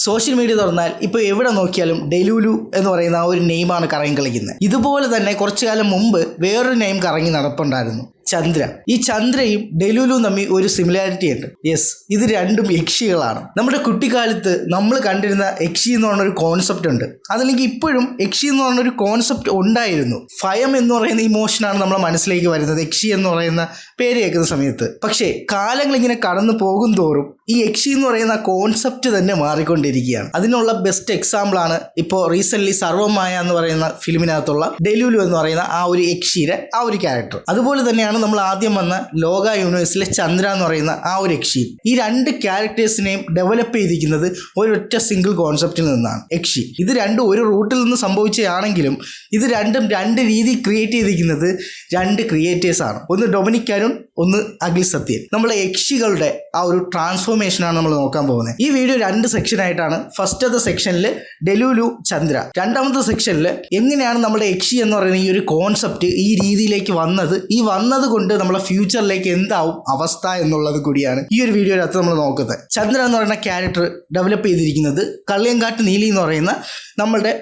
Social media തുറന്നാൽ ഇപ്പോൾ എവിടെ നോക്കിയാലും ഡെലൂലു എന്ന് പറയുന്ന ആ ഒരു നെയിമാണ് കറങ്ങി കളിക്കുന്നത്. ഇതുപോലെ തന്നെ കുറച്ചു കാലം മുമ്പ് വേറൊരു നെയിം കറങ്ങി നടപ്പുണ്ടായിരുന്നു, ചന്ദ്ര. ഈ ചന്ദ്രയും ഡെലൂലുവും തമ്മിൽ ഒരു സിമിലാരിറ്റി ഉണ്ട്. യെസ്, ഇത് രണ്ടും യക്ഷികളാണ്. നമ്മുടെ കുട്ടിക്കാലത്ത് നമ്മൾ കണ്ടിരുന്ന യക്ഷി എന്ന് പറഞ്ഞൊരു കോൺസെപ്റ്റ് ഉണ്ട്. അതല്ലെങ്കിൽ ഇപ്പോഴും യക്ഷി എന്ന് പറഞ്ഞൊരു കോൺസെപ്റ്റ് ഉണ്ടായിരുന്നു. ഭയം എന്ന് പറയുന്ന ഇമോഷനാണ് നമ്മളെ മനസ്സിലേക്ക് വരുന്നത് യക്ഷി എന്ന് പറയുന്ന പേര് കേൾക്കുന്ന സമയത്ത്. പക്ഷേ കാലങ്ങൾ ഇങ്ങനെ കടന്നു പോകും തോറും ഈ യക്ഷി എന്ന് പറയുന്ന കോൺസെപ്റ്റ് തന്നെ മാറിക്കൊണ്ടിരിക്കുകയാണ്. അതിനുള്ള ബെസ്റ്റ് എക്സാമ്പിളാണ് ഇപ്പോൾ റീസെൻ്റ്ലി സർവമായ എന്ന് പറയുന്ന ഫിലിമിനകത്തുള്ള ഡെലൂലു എന്ന് പറയുന്ന ആ ഒരു യക്ഷിയുടെ ആ ഒരു ക്യാരക്ടർ. അതുപോലെ തന്നെയാണ് നമ്മൾ ആദ്യം വന്ന ലോക യൂണിവേഴ്സിലെ ചന്ദ്ര എന്ന് പറയുന്ന ആ ഒരു യക്ഷി. ഈ രണ്ട് ക്യാരക്ടേഴ്സിനെയും ഡെവലപ്പ് ചെയ്തിരിക്കുന്നത് ഒരൊറ്റ സിംഗിൾ കോൺസെപ്റ്റിൽ നിന്നാണ്, യക്ഷി. ഇത് രണ്ടും ഒരു റൂട്ടിൽ നിന്ന് സംഭവിച്ചതാണെങ്കിലും ഇത് രണ്ടും രണ്ട് രീതി ക്രിയേറ്റ് ചെയ്തിരിക്കുന്നത് രണ്ട് ക്രിയേറ്റേഴ്സാണ്. ഒന്ന് ഡൊമിനിക് അരുൺ, ഒന്ന് അഖിൽ സത്യൻ. നമ്മളെ യക്ഷികളുടെ ആ ഒരു ട്രാൻസ്ഫോർമേഷനാണ് നമ്മൾ നോക്കാൻ പോകുന്നത്. ഈ വീഡിയോ രണ്ട് സെക്ഷനായിട്ടാണ്. ഫസ്റ്റത്തെ സെക്ഷനിൽ ഡെലൂലു ചന്ദ്ര, രണ്ടാമത്തെ സെക്ഷനിൽ എങ്ങനെയാണ് നമ്മുടെ യക്ഷി എന്ന് പറയുന്ന ഈ ഒരു കോൺസെപ്റ്റ് ഈ രീതിയിലേക്ക് വന്നത്, ഈ വന്നത് കൊണ്ട് നമ്മളെ ഫ്യൂച്ചറിലേക്ക് എന്താവും അവസ്ഥ എന്നുള്ളത് കൂടിയാണ് ഈ ഒരു വീഡിയോയിനകത്ത് നമ്മൾ നോക്കുന്നത്. ചന്ദ്ര എന്ന് പറയുന്ന ക്യാരക്ടർ ഡെവലപ്പ് ചെയ്തിരിക്കുന്നത് കള്ളിയങ്കാട്ട് നീലി എന്ന് പറയുന്ന നമ്മളുടെ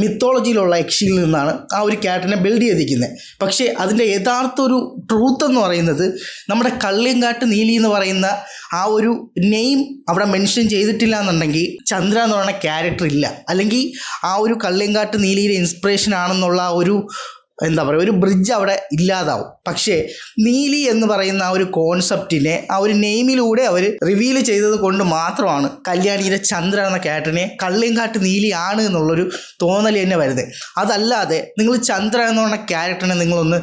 മിത്തോളജിയിലുള്ള യക്ഷിയിൽ നിന്നാണ് ആ ഒരു ക്യാരക്ടറിനെ ബിൽഡ് ചെയ്തിരിക്കുന്നത്. പക്ഷേ അതിൻ്റെ യഥാർത്ഥ ഒരു ട്രൂത്ത് എന്ന് പറയുന്നത് നമ്മുടെ കള്ളിയങ്കാട്ട് നീലി എന്ന് പറയുന്ന ആ ഒരു നെയിം അവിടെ മെൻഷൻ ചെയ്തിട്ടില്ല എന്നുണ്ടെങ്കിൽ ചന്ദ്ര എന്ന് പറയുന്ന ക്യാരക്ടർ ഇല്ല. അല്ലെങ്കിൽ ആ ഒരു കള്ളിയങ്കാട്ട് നീലിയുടെ ഇൻസ്പിറേഷൻ ആണെന്നുള്ള ഒരു എന്താ പറയുക, ഒരു ബ്രിഡ്ജ് അവിടെ ഇല്ലാതാവും. പക്ഷേ നീലി എന്ന് പറയുന്ന ആ ഒരു കോൺസെപ്റ്റിനെ ആ ഒരു നെയിമിലൂടെ അവർ റിവീൽ ചെയ്തത് കൊണ്ട് മാത്രമാണ് കല്യാണിയുടെ ചന്ദ്ര എന്ന ക്യാരക്ടറിനെ കള്ളിയങ്കാട്ട് നീലി ആണ് എന്നുള്ളൊരു തോന്നൽ തന്നെ വരുന്നത്. അതല്ലാതെ നിങ്ങൾ ചന്ദ്ര എന്ന് പറഞ്ഞ ക്യാരക്ടറിനെ നിങ്ങളൊന്ന്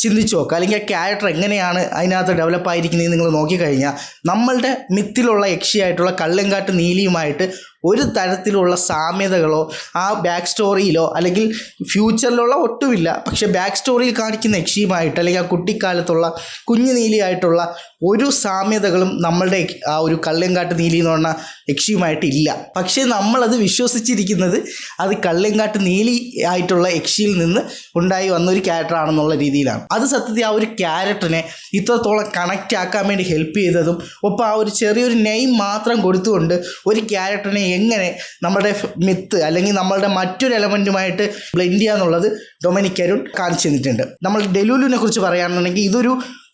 ചിന്തിച്ച് നോക്കുക, അല്ലെങ്കിൽ ആ ക്യാരക്ടർ എങ്ങനെയാണ് അതിനകത്ത് ഡെവലപ്പ് ആയിരിക്കുന്നത് നിങ്ങൾ നോക്കിക്കഴിഞ്ഞാൽ നമ്മളുടെ മിത്തിലുള്ള യക്ഷിയായിട്ടുള്ള കള്ളിയങ്കാട്ട് നീലിയുമായിട്ട് ഒരു തരത്തിലുള്ള സാമ്യതകളോ ആ ബാക്ക് സ്റ്റോറിയിലോ അല്ലെങ്കിൽ ഫ്യൂച്ചറിലുള്ള ഒട്ടുമില്ല. പക്ഷേ ബാക്ക് സ്റ്റോറിയിൽ കാണിക്കുന്ന യക്ഷിയുമായിട്ട് അല്ലെങ്കിൽ ആ കുട്ടിക്കാലത്തുള്ള കുഞ്ഞു നീലിയായിട്ടുള്ള ഒരു സാമ്യതകളും നമ്മളുടെ ആ ഒരു കള്ളിയങ്കാട്ട് നീലി എന്ന് പറഞ്ഞ യക്ഷിയുമായിട്ട് ഇല്ല. പക്ഷേ നമ്മളത് വിശ്വസിച്ചിരിക്കുന്നത് അത് കള്ളിയങ്കാട്ട് നീലി ആയിട്ടുള്ള യക്ഷിയിൽ നിന്ന് ഉണ്ടായി വന്നൊരു ക്യാരക്ടറാണെന്നുള്ള രീതിയിലാണ്. അത് സത്യത്തിൽ ആ ഒരു ക്യാരക്ടറിനെ ഇത്രത്തോളം കണക്റ്റ് ആക്കാൻ വേണ്ടി ഹെൽപ്പ് ചെയ്തതും ഒപ്പം ആ ഒരു ചെറിയൊരു നെയിം മാത്രം കൊടുത്തുകൊണ്ട് ഒരു ക്യാരക്ടറിനെ എങ്ങനെ നമ്മുടെ മിത്ത് അല്ലെങ്കിൽ നമ്മളുടെ മറ്റൊരു എലമെൻറ്റുമായിട്ട് ബ്ലെൻഡ് ചെയ്യുക എന്നുള്ളത് ഡൊമിനിക് അരുൺ കാണിച്ചു തന്നിട്ടുണ്ട്. നമ്മൾ ഡെലൂലുവിനെ കുറിച്ച് പറയുകയാണെന്നുണ്ടെങ്കിൽ ഇതൊരു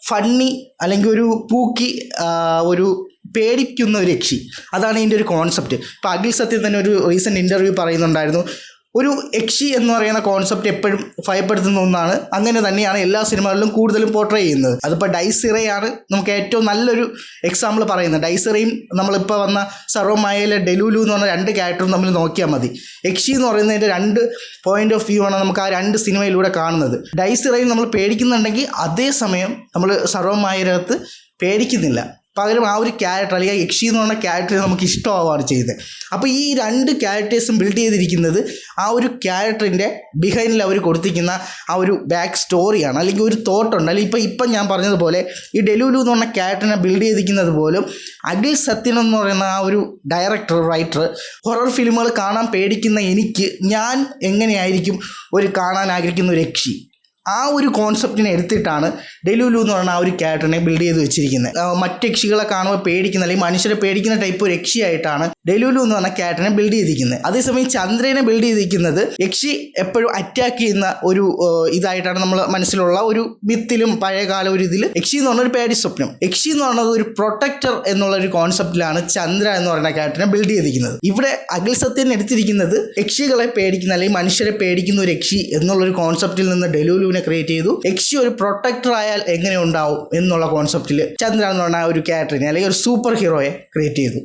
ഫണ്ണി അല്ലെങ്കിൽ ഒരു പൂക്കി ഒരു പേടിക്കുന്ന ഒരു യക്ഷി, അതാണ് ഇതിൻ്റെ ഒരു കോൺസെപ്റ്റ്. ഇപ്പോൾ അഖിൽ സത്യൻ തന്നെ ഒരു റീസെൻറ്റ് ഇൻ്റർവ്യൂ പറയുന്നുണ്ടായിരുന്നു, ഒരു യക്ഷി എന്ന് പറയുന്ന കോൺസെപ്റ്റ് എപ്പോഴും ഭയപ്പെടുത്തുന്ന ഒന്നാണ്. അങ്ങനെ തന്നെയാണ് എല്ലാ സിനിമകളിലും കൂടുതലും പോർട്രേ ചെയ്യുന്നത്. അതിപ്പോൾ ഡൈസിറയാണ് നമുക്ക് ഏറ്റവും നല്ലൊരു എക്സാമ്പിൾ പറയുന്നത്. ഡൈസിറയും നമ്മളിപ്പോൾ വന്ന സർവമായയിലെ ഡെലൂലു എന്ന് പറഞ്ഞ രണ്ട് ക്യാരക്ടറും തമ്മിൽ നോക്കിയാൽ മതി. യക്ഷി എന്ന് പറയുന്നതിൻ്റെ രണ്ട് പോയിന്റ് ഓഫ് വ്യൂ ആണ് നമുക്ക് ആ രണ്ട് സിനിമയിലൂടെ കാണുന്നത്. ഡൈസിറയിൽ നമ്മൾ പേടിക്കുന്നുണ്ടെങ്കിൽ അതേസമയം നമ്മൾ സർവമായയിനകത്ത് പേടിക്കുന്നില്ല. പകരം ആ ഒരു ക്യാരക്ടർ അല്ലെങ്കിൽ യക്ഷി എന്ന് പറഞ്ഞ ക്യാരക്ടർ നമുക്ക് ഇഷ്ടമാവുകയാണ് ചെയ്യുന്നത്. അപ്പോൾ ഈ രണ്ട് ക്യാരക്ടേഴ്സും ബിൽഡ് ചെയ്തിരിക്കുന്നത് ആ ഒരു ക്യാരക്ടറിൻ്റെ ബിഹൈൻഡിൽ അവർ കൊടുത്തിരിക്കുന്ന ആ ഒരു ബാക്ക് സ്റ്റോറിയാണ്, അല്ലെങ്കിൽ ഒരു തോട്ടുണ്ട്. അല്ലെങ്കിൽ ഇപ്പം ഞാൻ പറഞ്ഞതുപോലെ ഈ ഡെലൂലു എന്ന് പറഞ്ഞ ക്യാരക്ടറിനെ ബിൽഡ് ചെയ്തിരിക്കുന്നത് പോലും അഖിൽ സത്യൻ എന്ന് പറയുന്ന ആ ഒരു ഡയറക്ടർ റൈറ്റർ ഹൊറർ ഫിലിമുകൾ കാണാൻ പേടിക്കുന്ന എനിക്ക് ഞാൻ എങ്ങനെയായിരിക്കും ഒരു കാണാൻ ആഗ്രഹിക്കുന്ന ഒരു യക്ഷി, ആ ഒരു കോൺസെപ്റ്റിനെ എടുത്തിട്ടാണ് ഡെലൂലു എന്ന് പറഞ്ഞ ആ ഒരു ക്യാരക്ടറിനെ ബിൽഡ് ചെയ്ത് വെച്ചിരിക്കുന്നത്. മറ്റ് യക്ഷികളെ കാണുമ്പോൾ പേടിക്കുന്ന അല്ലെങ്കിൽ മനുഷ്യരെ പേടിക്കുന്ന ടൈപ്പ് ഒരു യക്ഷിയായിട്ടാണ് ഡെലൂലു എന്ന് പറഞ്ഞ ക്യാരക്ടറിനെ ബിൽഡ് ചെയ്തിരിക്കുന്നത്. അതേസമയം ചന്ദ്രനെ ബിൽഡ് ചെയ്തിരിക്കുന്നത് യക്ഷി എപ്പോഴും അറ്റാക്ക് ചെയ്യുന്ന ഒരു ഇതായിട്ടാണ് നമ്മൾ മനസ്സിലുള്ള ഒരു മിത്തിലും പഴയകാല ഒരു ഇതിൽ യക്ഷി എന്ന് പറഞ്ഞ ഒരു പേടി സ്വപ്നം. യക്ഷി എന്ന് പറഞ്ഞത് ഒരു പ്രൊട്ടക്ടർ എന്നുള്ള ഒരു കോൺസെപ്റ്റിലാണ് ചന്ദ്ര എന്ന് പറയുന്ന ക്യാരക്ടറിനെ ബിൽഡ് ചെയ്തിരിക്കുന്നത്. ഇവിടെ അഖിൽ സത്യൻ എടുത്തിരിക്കുന്നത് യക്ഷികളെ പേടിക്കുന്ന അല്ലെങ്കിൽ മനുഷ്യരെ പേടിക്കുന്ന ഒരു യക്ഷി എന്നുള്ളൊരു കോൺസെപ്റ്റിൽ നിന്ന് ഡെലൂലു ക്രിയേറ്റ് ചെയ്തു. യക്ഷി ഒരു പ്രൊട്ടക്ടർ ആയാൽ എങ്ങനെ ഉണ്ടാവും എന്നുള്ള കോൺസെപ്റ്റിൽ ചന്ദ്ര എന്ന് പറഞ്ഞ ഒരു ക്യാരക്ടറിനെ അല്ലെങ്കിൽ ഒരു സൂപ്പർ ഹീറോയെ ക്രിയേറ്റ് ചെയ്തു.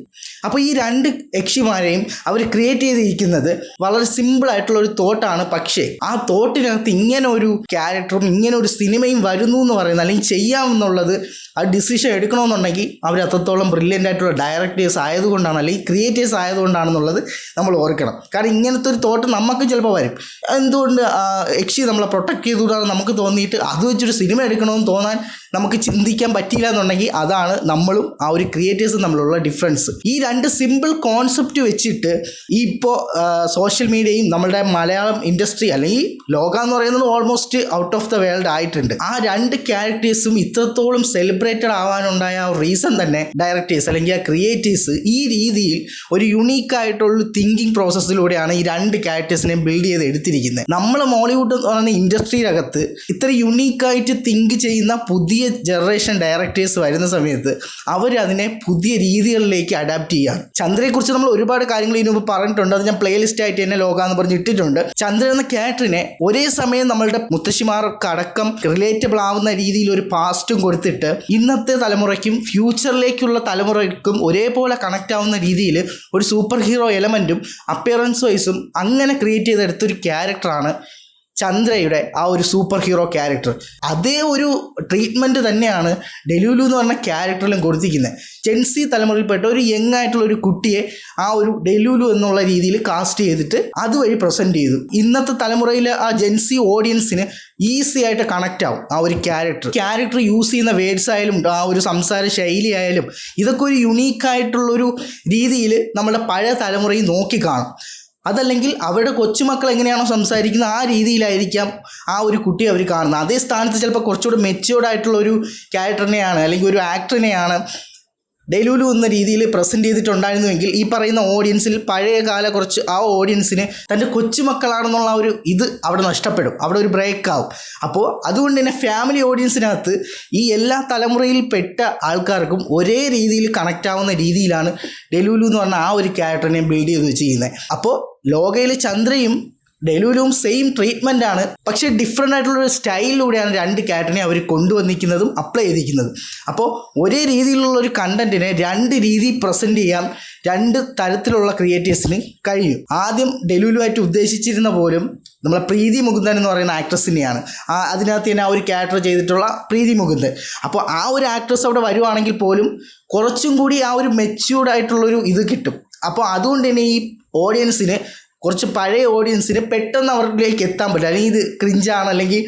അപ്പോൾ ഈ രണ്ട് യക്ഷിമാരെയും അവർ ക്രിയേറ്റ് ചെയ്തിരിക്കുന്നത് വളരെ സിമ്പിൾ ആയിട്ടുള്ള ഒരു തോട്ടാണ്. പക്ഷേ ആ തോട്ടിനകത്ത് ഇങ്ങനെ ഒരു ക്യാരക്ടറും ഇങ്ങനെ ഒരു സിനിമയും വരുന്നു എന്ന് പറയുന്നത് അല്ലെങ്കിൽ ചെയ്യാമെന്നുള്ളത് ആ ഡിസിഷൻ എടുക്കണമെന്നുണ്ടെങ്കിൽ അവർ അത്രത്തോളം ബ്രില്യൻ്റ് ആയിട്ടുള്ള ഡയറക്ടേഴ്സ് ആയതുകൊണ്ടാണ് അല്ലെങ്കിൽ ക്രിയേറ്റേഴ്സ് ആയതുകൊണ്ടാണെന്നുള്ളത് നമ്മൾ ഓർക്കണം. കാരണം ഇങ്ങനത്തെ ഒരു തോട്ട് നമുക്ക് ചിലപ്പോൾ വരും. എന്തുകൊണ്ട് യക്ഷി നമ്മളെ പ്രൊട്ടക്ട് ചെയ്തുകൂടാതെ നമുക്ക് തോന്നിയിട്ട് അത് വെച്ചൊരു സിനിമ എടുക്കണമെന്ന് തോന്നാൻ നമുക്ക് ചിന്തിക്കാൻ പറ്റിയില്ല എന്നുണ്ടെങ്കിൽ അതാണ് നമ്മളും ആ ഒരു ക്രിയേറ്റേഴ്സും തമ്മിലുള്ള ഡിഫറൻസ്. ഈ രണ്ട് സിമ്പിൾ കോൺസെപ്റ്റ് വെച്ചിട്ട് ഈ ഇപ്പോൾ സോഷ്യൽ മീഡിയയും നമ്മളുടെ മലയാളം ഇൻഡസ്ട്രി അല്ലെങ്കിൽ ലോകം എന്ന് പറയുന്നത് almost out of the world ആയിട്ടുണ്ട്. ആ രണ്ട് ക്യാരക്ടേഴ്സും ഇത്രത്തോളം സെലിബ്രേറ്റഡ് ആവാനുണ്ടായ ആ റീസൺ തന്നെ ഡയറക്ടേഴ്സ് അല്ലെങ്കിൽ ആ ക്രിയേറ്റേഴ്സ് ഈ രീതിയിൽ ഒരു യുണീക്കായിട്ടുള്ള തിങ്കിങ് പ്രോസസ്സിലൂടെയാണ് ഈ രണ്ട് ക്യാരക്ടേഴ്സിനെ ബിൽഡ് ചെയ്ത് എടുത്തിരിക്കുന്നത്. നമ്മൾ മോളിവുഡ് എന്ന് പറയുന്ന ഇൻഡസ്ട്രിയിലകത്ത് ഇത്ര യുണീക്കായിട്ട് തിങ്ക് ചെയ്യുന്ന പുതിയ ജനറേഷൻ ഡയറക്ടേഴ്സ് വരുന്ന സമയത്ത് അവർ അതിനെ പുതിയ രീതികളിലേക്ക് അഡാപ്റ്റ് ചെയ്യുകയാണ്. ചന്ദ്രയെക്കുറിച്ച് നമ്മൾ ഒരുപാട് കാര്യങ്ങൾ ഇതിനു മുമ്പ് പറഞ്ഞിട്ടുണ്ട്. അത് ഞാൻ പ്ലേലിസ്റ്റ് ആയിട്ട് തന്നെ ലോക എന്ന് പറഞ്ഞ് ഇട്ടിട്ടുണ്ട്. ചന്ദ്രൻ എന്ന ക്യാരക്ടറിനെ ഒരേ സമയം നമ്മളുടെ മുത്തശ്ശിമാർക്കടക്കം റിലേറ്റബിൾ ആവുന്ന രീതിയിൽ ഒരു പാസ്റ്റും കൊടുത്തിട്ട് ഇന്നത്തെ തലമുറയ്ക്കും ഫ്യൂച്ചറിലേക്കുള്ള തലമുറയ്ക്കും ഒരേപോലെ കണക്റ്റ് ആവുന്ന രീതിയിൽ ഒരു സൂപ്പർ ഹീറോ എലമെൻറ്റും അപ്പിയറൻസ് വൈസും അങ്ങനെ ക്രിയേറ്റ് ചെയ്തെടുത്തൊരു ക്യാരക്ടറാണ് ചന്ദ്രയുടെ ആ ഒരു സൂപ്പർ ഹീറോ ക്യാരക്ടർ. അതേ ഒരു ട്രീറ്റ്മെൻറ്റ് തന്നെയാണ് ഡെലൂലു എന്ന് പറഞ്ഞ ക്യാരക്ടറിലും കൊടുത്തിരിക്കുന്നത്. ജെൻസി തലമുറയിൽപ്പെട്ട ഒരു യങ് ആയിട്ടുള്ള ഒരു കുട്ടിയെ ആ ഒരു ഡെലൂലു എന്നുള്ള രീതിയിൽ കാസ്റ്റ് ചെയ്തിട്ട് അതുവഴി പ്രസൻറ്റ് ചെയ്തു. ഇന്നത്തെ തലമുറയിലെ ആ ജെൻസി ഓഡിയൻസിന് ഈസി ആയിട്ട് കണക്റ്റ് ആവും ആ ഒരു ക്യാരക്ടർ യൂസ് ചെയ്യുന്ന വേർഡ്സ് ആയാലും ആ ഒരു സംസാര ശൈലി ആയാലും ഇതൊക്കെ ഒരു യുണീക്കായിട്ടുള്ളൊരു രീതിയിൽ നമ്മുടെ പഴയ തലമുറയിൽ നോക്കിക്കാണും. അതല്ലെങ്കിൽ അവരുടെ കൊച്ചുമക്കൾ എങ്ങനെയാണോ സംസാരിക്കുന്നത് ആ രീതിയിലായിരിക്കാം ആ ഒരു കുട്ടിയെ അവർ കാണുന്നത്. അതേ സ്ഥാനത്ത് ചിലപ്പോൾ കുറച്ചുകൂടി മെച്യൂർഡ് ആയിട്ടുള്ള ഒരു ക്യാരക്ടറിനെയാണ് അല്ലെങ്കിൽ ഒരു ആക്ടറിനെയാണ് ഡെലൂലു എന്ന രീതിയിൽ പ്രസൻറ്റ് ചെയ്തിട്ടുണ്ടായിരുന്നുവെങ്കിൽ ഈ പറയുന്ന ഓഡിയൻസിൽ പഴയകാല കുറച്ച് ആ ഓഡിയൻസിന് തൻ്റെ കൊച്ചുമക്കളാണെന്നുള്ള ഒരു ഇത് അവിടെ നഷ്ടപ്പെടും, അവിടെ ഒരു ബ്രേക്ക് ആവും. അപ്പോൾ അതുകൊണ്ട് തന്നെ ഫാമിലി ഓഡിയൻസിനകത്ത് ഈ എല്ലാ തലമുറയിൽ പെട്ട ആൾക്കാർക്കും ഒരേ രീതിയിൽ കണക്റ്റ് ആവുന്ന രീതിയിലാണ് ഡെലൂലു എന്ന് പറഞ്ഞ ആ ഒരു ക്യാരക്ടറിനെ ബിൽഡ് ചെയ്ത് ചെയ്യുന്നത്. അപ്പോൾ ലോകയിൽ ചന്ദ്രയും ഡെലൂലുവും സെയിം ട്രീറ്റ്മെൻ്റ് ആണ്, പക്ഷേ ഡിഫറെൻ്റ് ആയിട്ടുള്ളൊരു സ്റ്റൈലിലൂടെയാണ് രണ്ട് ക്യാരക്ടറിനെ അവർ കൊണ്ടുവന്നിരിക്കുന്നതും അപ്ലൈ ചെയ്തിരിക്കുന്നതും. അപ്പോൾ ഒരേ രീതിയിലുള്ള ഒരു കണ്ടൻറ്റിനെ രണ്ട് രീതിയിൽ പ്രസൻറ്റ് ചെയ്യാൻ രണ്ട് തരത്തിലുള്ള ക്രിയേറ്റേഴ്സിന് കഴിയും. ആദ്യം ഡെലൂലുമായിട്ട് ഉദ്ദേശിച്ചിരുന്ന പോലും നമ്മളെ പ്രീതി മുകുന്ദൻ എന്ന് പറയുന്ന ആക്ട്രസിനെയാണ്. അതിനകത്ത് തന്നെ ആ ഒരു ക്യാരക്ടർ ചെയ്തിട്ടുള്ള പ്രീതി മുകുന്ദൻ. അപ്പോൾ ആ ഒരു ആക്ട്രസ് അവിടെ വരുവാണെങ്കിൽ പോലും കുറച്ചും കൂടി ആ ഒരു മെച്യൂർഡ് ആയിട്ടുള്ളൊരു ഇത് കിട്ടും. അപ്പോൾ അതുകൊണ്ട് തന്നെ ഈ ഓഡിയൻസിന് കുറച്ച് പഴയ ഓഡിയൻസിന് പെട്ടെന്ന് അവരിലേക്ക് എത്താൻ പറ്റില്ല. അല്ലെങ്കിൽ ഇത് ക്രിഞ്ചാണ് അല്ലെങ്കിൽ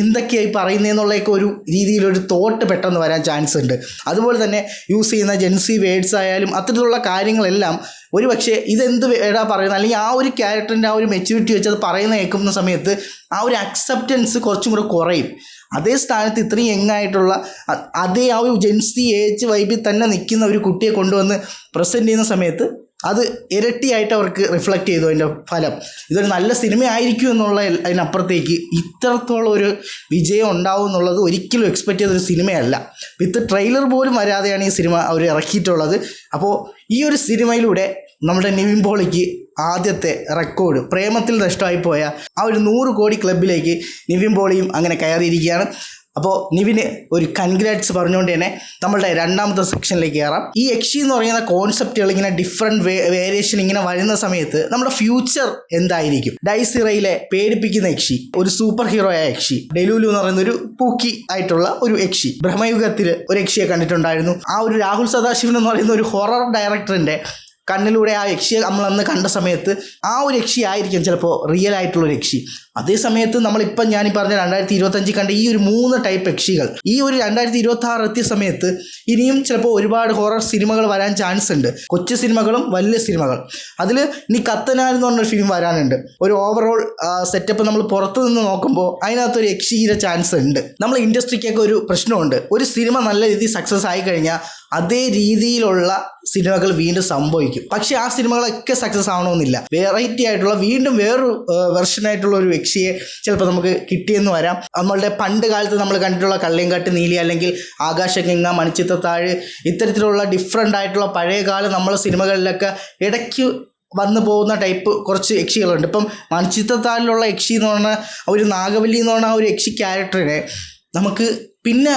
എന്തൊക്കെയായി പറയുന്നതെന്നുള്ളതൊക്കെ ഒരു രീതിയിലൊരു തോട്ട് പെട്ടെന്ന് വരാൻ ചാൻസ് ഉണ്ട്. അതുപോലെ തന്നെ യൂസ് ചെയ്യുന്ന ജെൻസി വേർഡ്സ് ആയാലും അത്തരത്തിലുള്ള കാര്യങ്ങളെല്ലാം ഒരു പക്ഷേ ഇതെന്ത് വേടാ പറയുന്നത് അല്ലെങ്കിൽ ആ ഒരു ക്യാരക്ടറിൻ്റെ ആ ഒരു മെച്യൂരിറ്റി വെച്ച് അത് പറയുന്ന കേൾക്കുന്ന സമയത്ത് ആ ഒരു അക്സെപ്റ്റൻസ് കുറച്ചും കൂടെ കുറയും. അതേ സ്ഥാനത്ത് ഇത്രയും യങ്ങായിട്ടുള്ള അതേ ആ ഒരു ജെൻസി ഏജ് വൈബിൽ തന്നെ നിൽക്കുന്ന ഒരു കുട്ടിയെ കൊണ്ടുവന്ന് പ്രസൻറ്റ് ചെയ്യുന്ന സമയത്ത് അത് ഇരട്ടിയായിട്ട് അവർക്ക് റിഫ്ലക്റ്റ് ചെയ്തു. അതിൻ്റെ ഫലം ഇതൊരു നല്ല സിനിമ ആയിരിക്കും എന്നുള്ള അതിനപ്പുറത്തേക്ക് ഇത്രത്തോളം ഒരു വിജയം ഉണ്ടാവും എന്നുള്ളത് ഒരിക്കലും എക്സ്പെക്റ്റ് ചെയ്തൊരു സിനിമയല്ല. വിത്ത് ട്രെയിലർ പോലും വരാതെയാണ് ഈ സിനിമ അവർ ഇറക്കിയിട്ടുള്ളത്. അപ്പോൾ ഈ ഒരു സിനിമയിലൂടെ നമ്മുടെ നിവിൻ പോളിക്ക് ആദ്യത്തെ റെക്കോർഡ് പ്രേമത്തിൽ നഷ്ടമായി പോയ ആ ഒരു 100 കോടി ക്ലബിലേക്ക് നിവിൻ പോളിയും അങ്ങനെ കയറിയിരിക്കുകയാണ്. അപ്പോൾ നിവിന് ഒരു കൺഗ്രാറ്റ്സ് പറഞ്ഞുകൊണ്ട് തന്നെ നമ്മളുടെ രണ്ടാമത്തെ സെക്ഷനിലേക്ക് കയറാം. ഈ യക്ഷി എന്ന് പറയുന്ന കോൺസെപ്റ്റുകൾ ഇങ്ങനെ ഡിഫറെൻറ്റ് വേരിയേഷൻ ഇങ്ങനെ വരുന്ന സമയത്ത് നമ്മുടെ ഫ്യൂച്ചർ എന്തായിരിക്കും? ഡൈസിറയിലെ പേടിപ്പിക്കുന്ന യക്ഷി, ഒരു സൂപ്പർ ഹീറോ ആയ യക്ഷി, ഡെലൂലു എന്ന് പറയുന്ന ഒരു പൂക്കി ആയിട്ടുള്ള ഒരു യക്ഷി, ബ്രഹ്മയുഗത്തിൽ ഒരു യക്ഷിയെ കണ്ടിട്ടുണ്ടായിരുന്നു. ആ ഒരു രാഹുൽ സദാശിവൻ എന്ന് പറയുന്ന ഒരു ഹൊറർ ഡയറക്ടറിൻ്റെ കണ്ണിലൂടെ ആ യക്ഷിയെ നമ്മളന്ന് കണ്ട സമയത്ത് ആ ഒരു യക്ഷി ആയിരിക്കും ചിലപ്പോൾ റിയൽ ആയിട്ടുള്ളൊരു യക്ഷി. അതേ സമയത്ത് നമ്മളിപ്പം ഞാനീ പറഞ്ഞ 2025 കണ്ട ഈ ഒരു 3 ടൈപ്പ് യക്ഷികൾ ഈ ഒരു 2026 എത്തിയ സമയത്ത് ഇനിയും ചിലപ്പോൾ ഒരുപാട് ഹൊറർ സിനിമകൾ വരാൻ ചാൻസ് ഉണ്ട്. കൊച്ചു സിനിമകളും വലിയ സിനിമകൾ. അതിൽ ഇനി കത്തനാൽ എന്ന് പറഞ്ഞൊരു ഫിലിം വരാനുണ്ട്. ഒരു ഓവറോൾ സെറ്റപ്പ് നമ്മൾ പുറത്തു നിന്ന് നോക്കുമ്പോൾ അതിനകത്തൊരു യക്ഷിയുടെ ചാൻസ് ഉണ്ട്. നമ്മൾ ഇൻഡസ്ട്രിക്കൊക്കെ ഒരു പ്രശ്നമുണ്ട്. ഒരു സിനിമ നല്ല രീതിയിൽ സക്സസ് ആയി കഴിഞ്ഞാൽ അതേ രീതിയിലുള്ള സിനിമകൾ വീണ്ടും സംഭവിക്കും. പക്ഷേ ആ സിനിമകളൊക്കെ സക്സസ് ആവണമെന്നില്ല. വെറൈറ്റി ആയിട്ടുള്ള വീണ്ടും വേറൊരു വെർഷനായിട്ടുള്ള ഒരു യക്ഷിയെ ചിലപ്പോൾ നമുക്ക് കിട്ടിയെന്ന് വരാം. നമ്മളുടെ പണ്ട് കാലത്ത് നമ്മൾ കണ്ടിട്ടുള്ള കള്ളിയങ്കാട്ട് നീലി അല്ലെങ്കിൽ ആകാശഗംഗ, മണിച്ചിത്രത്താഴ് ഇത്തരത്തിലുള്ള ഡിഫറെൻ്റ് ആയിട്ടുള്ള പഴയകാല നമ്മളെ സിനിമകളിലൊക്കെ ഇടയ്ക്ക് വന്നു പോകുന്ന ടൈപ്പ് കുറച്ച് യക്ഷികളുണ്ട്. ഇപ്പം മണിച്ചിത്രത്താഴിലുള്ള യക്ഷി എന്ന് പറഞ്ഞാൽ ഒരു നാഗവല്ലി എന്ന് പറഞ്ഞാൽ ആ ഒരു യക്ഷി ക്യാരക്ടറിനെ നമുക്ക് പിന്നെ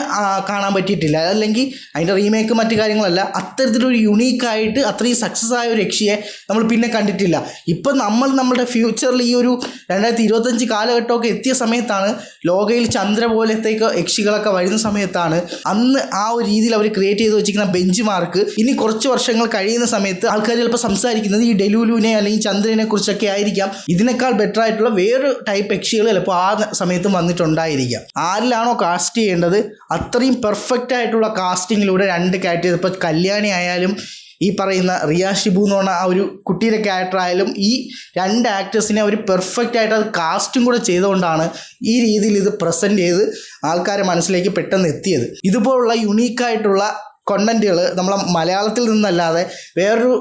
കാണാൻ പറ്റിയിട്ടില്ല. അല്ലെങ്കിൽ അതിൻ്റെ റീമേക്ക് മറ്റു കാര്യങ്ങളല്ല, അത്തരത്തിലൊരു യുണീക്കായിട്ട് അത്രയും സക്സസ് ആയ ഒരു യക്ഷിയെ നമ്മൾ പിന്നെ കണ്ടിട്ടില്ല. ഇപ്പം നമ്മുടെ ഫ്യൂച്ചറിൽ ഈ ഒരു 2025 കാലഘട്ടമൊക്കെ എത്തിയ സമയത്താണ് ലോകയിൽ ചന്ദ്ര പോലത്തേക്ക് യക്ഷികളൊക്കെ വരുന്ന സമയത്താണ് അന്ന് ആ ഒരു രീതിയിൽ അവർ ക്രിയേറ്റ് ചെയ്ത് വെച്ചിരിക്കുന്ന ബെഞ്ച് മാർക്ക് ഇനി കുറച്ച് വർഷങ്ങൾ കഴിയുന്ന സമയത്ത് ആൾക്കാർ ചിലപ്പോൾ സംസാരിക്കുന്നത് ഈ ഡെലൂലുവിനെ അല്ലെങ്കിൽ ചന്ദ്രനെ കുറിച്ചൊക്കെ ആയിരിക്കാം. ഇതിനേക്കാൾ ബെറ്റർ ആയിട്ടുള്ള വേറൊരു ടൈപ്പ് യക്ഷികൾ ചിലപ്പോൾ ആ സമയത്തും വന്നിട്ടുണ്ടായിരിക്കാം. ആരിലാണോ കാസ്റ്റ് ചെയ്യേണ്ടത് അത്രയും പെർഫെക്റ്റ് ആയിട്ടുള്ള കാസ്റ്റിങ്ങിലൂടെ 2 ക്യാരക്ടേഴ്സ്, ഇപ്പോൾ കല്യാണി ആയാലും ഈ പറയുന്ന റിയ ഷിബു എന്ന് പറഞ്ഞ ആ ഒരു കുട്ടിയുടെ ക്യാരക്ടർ ആയാലും, ഈ 2 ആക്ടേഴ്സിനെ അവർ പെർഫെക്റ്റ് ആയിട്ട് അത് കാസ്റ്റും കൂടെ ചെയ്തുകൊണ്ടാണ് ഈ രീതിയിൽ ഇത് പ്രസൻറ്റ് ചെയ്ത് ആൾക്കാരെ മനസ്സിലേക്ക് പെട്ടെന്ന് എത്തിയത്. ഇതുപോലുള്ള യുണീക്കായിട്ടുള്ള കണ്ടന്റുകൾ നമ്മളെ മലയാളത്തിൽ നിന്നല്ലാതെ വേറൊരു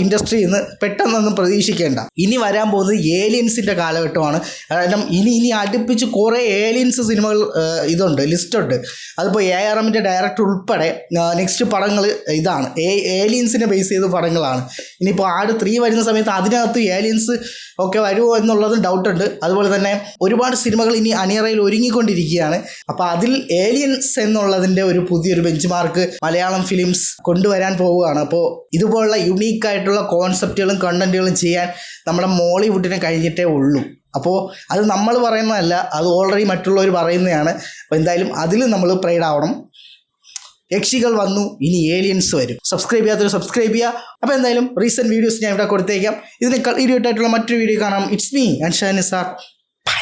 ഇൻഡസ്ട്രിയിൽ നിന്ന് പെട്ടെന്നൊന്നും പ്രതീക്ഷിക്കേണ്ട. ഇനി വരാൻ പോകുന്നത് ഏലിയൻസിൻ്റെ കാലഘട്ടമാണ്. കാരണം ഇനി അടുപ്പിച്ച് കുറേ ഏലിയൻസ് സിനിമകൾ ഇതുണ്ട്, ലിസ്റ്റുണ്ട്. അതിപ്പോൾ AR റഹ്മാൻ്റെ ഡയറക്ടർ ഉൾപ്പെടെ നെക്സ്റ്റ് പടങ്ങൾ ഇതാണ്, ഏലിയൻസിനെ ബേസ് ചെയ്ത പടങ്ങളാണ്. ഇനിയിപ്പോൾ ആട് 3 വരുന്ന സമയത്ത് അതിനകത്ത് ഏലിയൻസ് ഒക്കെ വരുമോ എന്നുള്ളതും ഡൗട്ടുണ്ട്. അതുപോലെ തന്നെ ഒരുപാട് സിനിമകൾ ഇനി അണിയറയിൽ ഒരുങ്ങിക്കൊണ്ടിരിക്കുകയാണ്. അപ്പോൾ അതിൽ ഏലിയൻസ് എന്നുള്ളതിൻ്റെ ഒരു പുതിയൊരു ബെഞ്ച് മാർക്ക് മലയാളം ഫിലിംസ് കൊണ്ടുവരാൻ പോവുകയാണ്. അപ്പോൾ ഇതുപോലുള്ള യുണീക്കായിട്ടുള്ള കോൺസെപ്റ്റുകളും കണ്ടന്റുകളും ചെയ്യാൻ നമ്മുടെ മോളിവുഡിന് കഴിഞ്ഞിട്ടേ ഉള്ളൂ. അപ്പോൾ അത് നമ്മൾ പറയുന്നതല്ല, അത് ഓൾറെഡി മറ്റുള്ളവർ പറയുന്നതാണ്. അപ്പോൾ എന്തായാലും അതിൽ നമ്മൾ പ്രൈഡ് ആവണം. യക്ഷികൾ വന്നു, ഇനി ഏലിയൻസ് വരും. സബ്സ്ക്രൈബ് ചെയ്യാത്തവർ സബ്സ്ക്രൈബ് ചെയ്യുക. അപ്പോൾ എന്തായാലും റീസെൻറ്റ് വീഡിയോസ് ഞാൻ ഇവിടെ കൊടുത്തേക്കാം. ഇതിനേക്കാൾ ഇടിയോട്ടായിട്ടുള്ള മറ്റൊരു വീഡിയോ കാണാം. It's me Anshan Nisar. By.